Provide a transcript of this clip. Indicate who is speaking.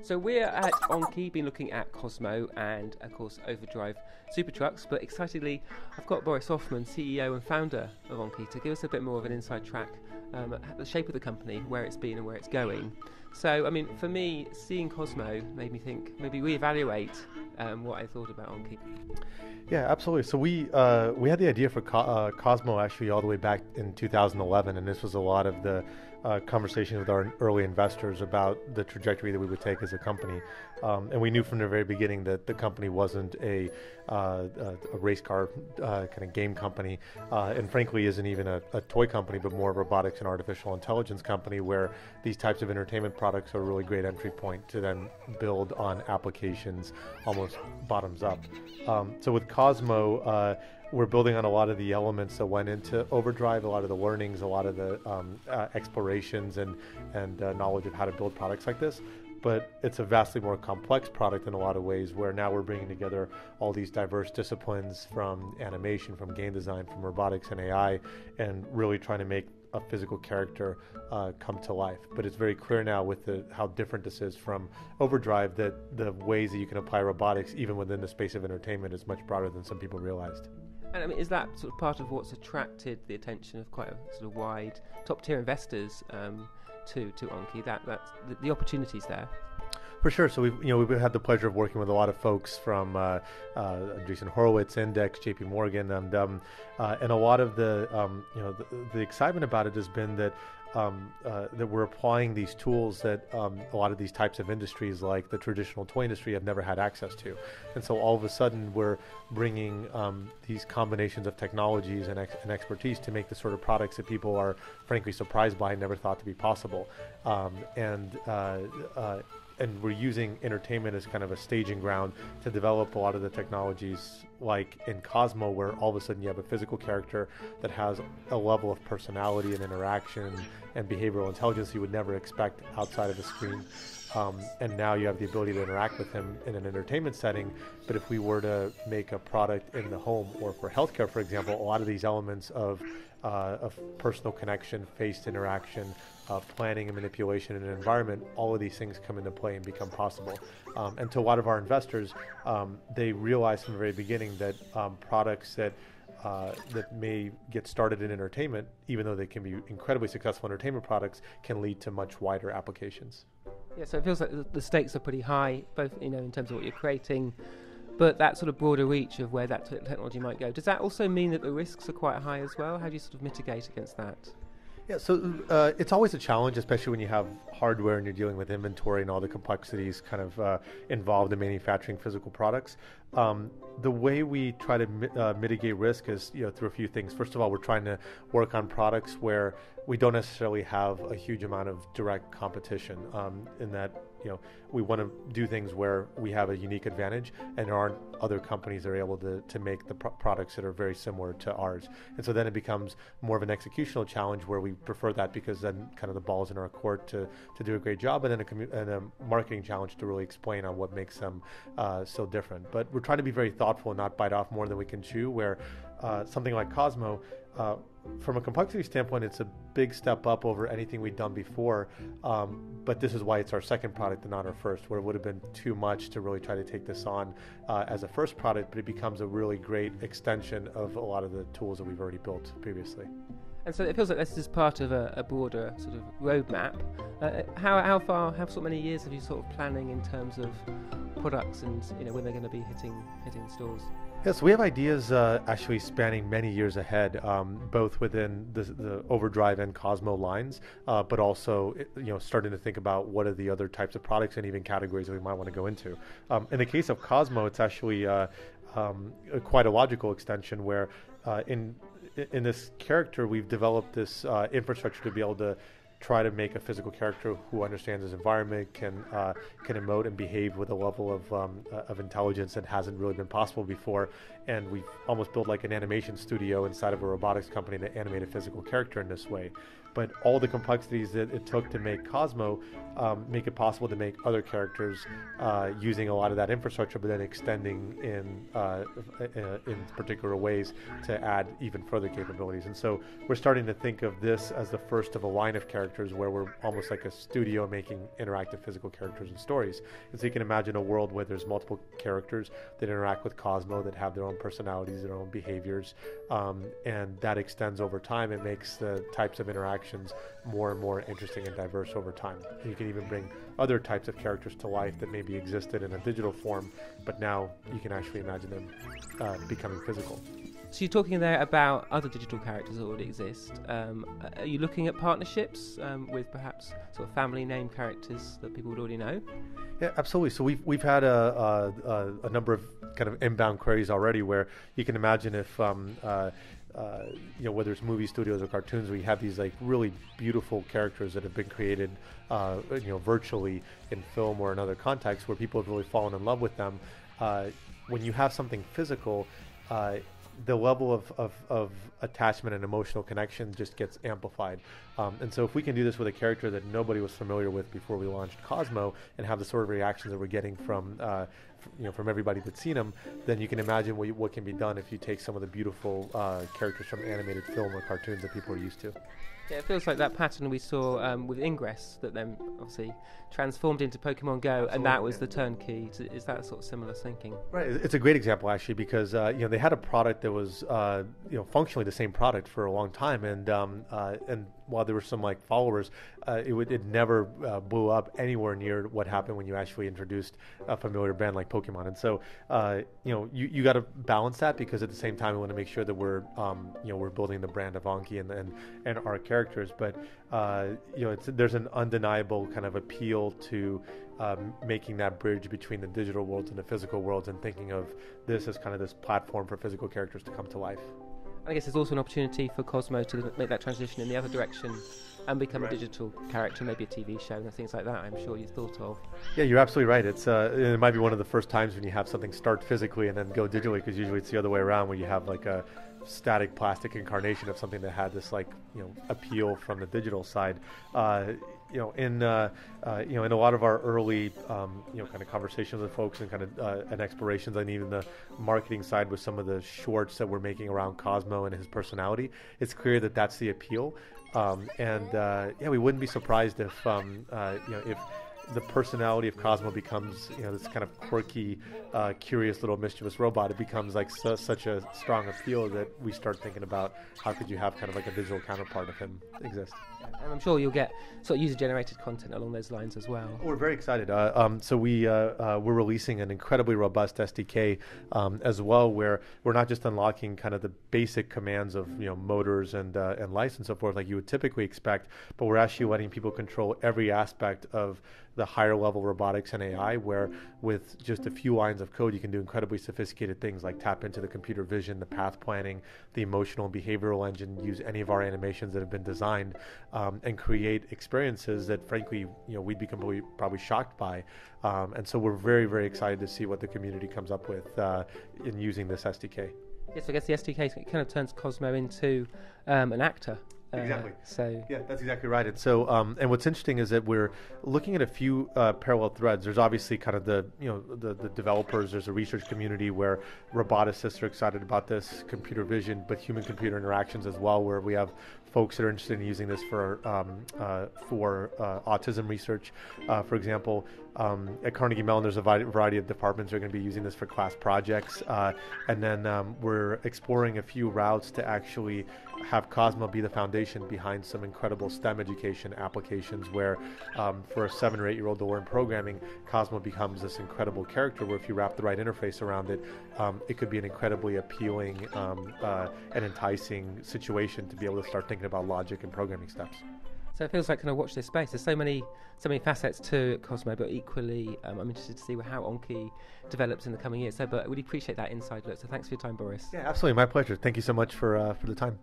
Speaker 1: So we're at Anki, been looking at Cozmo and, of course, Overdrive super trucks. But excitingly, I've got Boris Sofman, CEO and founder of Anki, to give us a bit more of an inside track at the shape of the company, where it's been and where it's going. So, I mean, for me, seeing Cozmo made me think, maybe reevaluate what I thought about Anki.
Speaker 2: Yeah, absolutely. So we had the idea for Cozmo actually all the way back in 2011, and this was a lot of the conversations with our early investors about the trajectory that we would take as a company. And we knew from the very beginning that the company wasn't a race car kind of game company, and frankly isn't even a toy company, but more a robotics and artificial intelligence company, where these types of entertainment products are a really great entry point to then build on applications almost bottoms up. So with Cozmo, we're building on a lot of the elements that went into Overdrive, a lot of the learnings, a lot of the explorations and knowledge of how to build products like this. But it's a vastly more complex product in a lot of ways, where now we're bringing together all these diverse disciplines, from animation, from game design, from robotics and AI, and really trying to make a physical character come to life. But it's very clear now with how different this is from Overdrive, that the ways that you can apply robotics even within the space of entertainment is much broader than some people realized.
Speaker 1: And I mean, is that sort of part of what's attracted the attention of quite a sort of wide top-tier investors to Anki? That's the opportunities there.
Speaker 2: For sure. So we've had the pleasure of working with a lot of folks from Andreessen Horowitz, Index, J.P. Morgan, and a lot of the excitement about it has been that we're applying these tools that a lot of these types of industries, like the traditional toy industry, have never had access to. And so all of a sudden we're bringing these combinations of technologies and expertise to make the sort of products that people are frankly surprised by and never thought to be possible. And we're using entertainment as kind of a staging ground to develop a lot of the technologies, like in Cozmo, where all of a sudden you have a physical character that has a level of personality and interaction and behavioral intelligence you would never expect outside of the screen. And now you have the ability to interact with him in an entertainment setting. But if we were to make a product in the home or for healthcare, for example, a lot of these elements of personal connection, faced interaction, planning and manipulation in an environment, all of these things come into play and become possible. And to a lot of our investors, they realize from the very beginning that products that may get started in entertainment, even though they can be incredibly successful entertainment products, can lead to much wider applications.
Speaker 1: Yeah, so it feels like the stakes are pretty high, both in terms of what you're creating, but that sort of broader reach of where that technology might go. Does that also mean that the risks are quite high as well? How do you sort of mitigate against that?
Speaker 2: Yeah, so it's always a challenge, especially when you have hardware and you're dealing with inventory and all the complexities kind of involved in manufacturing physical products. The way we try to mitigate risk is through a few things. First of all, we're trying to work on products where we don't necessarily have a huge amount of direct competition, in that we want to do things where we have a unique advantage and there aren't other companies that are able to make the products that are very similar to ours. And so then it becomes more of an executional challenge, where we prefer that, because then kind of the ball's in our court to do a great job, and then a marketing challenge to really explain on what makes them so different. But we're trying to be very thoughtful and not bite off more than we can chew, where something like Cozmo, from a complexity standpoint, it's a big step up over anything we'd done before, but this is why it's our second product and not our first, where it would have been too much to really try to take this on as a first product, but it becomes a really great extension of a lot of the tools that we've already built previously.
Speaker 1: And so it feels like this is part of a broader sort of roadmap. How sort of many years have you sort of planning in terms of products and when they're going to be hitting stores?
Speaker 2: Yes, we have ideas actually spanning many years ahead, both within the Overdrive and Cozmo lines, but also starting to think about what are the other types of products and even categories that we might want to go into. In the case of Cozmo, it's actually quite a logical extension, where in this character we've developed this infrastructure to be able to try to make a physical character who understands his environment, can emote and behave with a level of intelligence that hasn't really been possible before. And we've almost built like an animation studio inside of a robotics company to animate a physical character in this way. but all the complexities that it took to make Cozmo make it possible to make other characters using a lot of that infrastructure, but then extending in particular ways to add even further capabilities. And so we're starting to think of this as the first of a line of characters where we're almost like a studio making interactive physical characters and stories. And so you can imagine a world where there's multiple characters that interact with Cozmo, that have their own personalities, their own behaviors, and that extends over time. It makes the types of interactions more and more interesting and diverse over time. And you can even bring other types of characters to life that maybe existed in a digital form, but now you can actually imagine them becoming physical.
Speaker 1: So you're talking there about other digital characters that already exist. Are you looking at partnerships with perhaps sort of family name characters that people would already know?
Speaker 2: Yeah, absolutely. So we've had a number of kind of inbound queries already, where you can imagine if whether it's movie studios or cartoons, we have these like really beautiful characters that have been created, virtually in film or in other contexts where people have really fallen in love with them. When you have something physical, the level of attachment and emotional connection just gets amplified. And so if we can do this with a character that nobody was familiar with before we launched Cozmo and have the sort of reactions that we're getting from everybody that's seen them, then you can imagine what can be done if you take some of the beautiful characters from animated film or cartoons that people are used to.
Speaker 1: Yeah, it feels like that pattern we saw with Ingress that then obviously transformed into Pokemon Go. Absolutely. And that was the turnkey. Is that sort of similar thinking?
Speaker 2: Right. It's a great example actually, because they had a product that was functionally the same product for a long time, and while there were some like followers, it never blew up anywhere near what happened when you actually introduced a familiar brand like Pokemon. And so you got to balance that, because at the same time we want to make sure that we're building the brand of Anki and our characters, but there's an undeniable kind of appeal to making that bridge between the digital worlds and the physical worlds, and thinking of this as kind of this platform for physical characters to come to life.
Speaker 1: I guess there's also an opportunity for Cozmo to make that transition in the other direction and become a digital character, maybe a TV show and things like that. I'm sure you thought of. Yeah,
Speaker 2: you're absolutely right. It might be one of the first times when you have something start physically and then go digitally, because usually it's the other way around, where you have like a static plastic incarnation of something that had this appeal from the digital side. In a lot of our early kind of conversations with folks and kind of and explorations, and even the marketing side with some of the shorts that we're making around Cozmo and his personality, it's clear that that's the appeal. We wouldn't be surprised if the personality of Cozmo becomes, this kind of quirky, curious little mischievous robot. It becomes like such a strong appeal that we start thinking about how could you have kind of like a digital counterpart of him exist.
Speaker 1: And I'm sure you'll get sort of user-generated content along those lines as well.
Speaker 2: We're very excited. So we're releasing an incredibly robust SDK as well, where we're not just unlocking kind of the basic commands of motors and lights and so forth like you would typically expect, but we're actually letting people control every aspect of the higher level robotics and AI, where with just a few lines of code you can do incredibly sophisticated things like tap into the computer vision, the path planning, the emotional and behavioral engine, use any of our animations that have been designed, and create experiences that frankly we'd be completely probably shocked by. And so we're very, very excited to see what the community comes up with in using this SDK.
Speaker 1: Yes, I guess the SDK kind of turns Cozmo into an actor.
Speaker 2: Exactly. Yeah, that's exactly right. And so, and what's interesting is that we're looking at a few parallel threads. There's obviously kind of the developers. There's a research community where roboticists are excited about this, computer vision, but human-computer interactions as well, where we have folks that are interested in using this for autism research. For example, at Carnegie Mellon, there's a variety of departments that are going to be using this for class projects. And then we're exploring a few routes to actually have Cozmo be the foundation behind some incredible STEM education applications, where for a 7 or 8 year old to learn programming, Cozmo becomes this incredible character where if you wrap the right interface around it, it could be an incredibly appealing and enticing situation to be able to start thinking about logic and programming steps.
Speaker 1: So it feels like kind of watch this space. There's so many facets to Cozmo, but equally I'm interested to see how Anki develops in the coming years. But I really appreciate that inside look. So thanks for your time, Boris.
Speaker 2: Yeah, absolutely. My pleasure. Thank you so much for the time.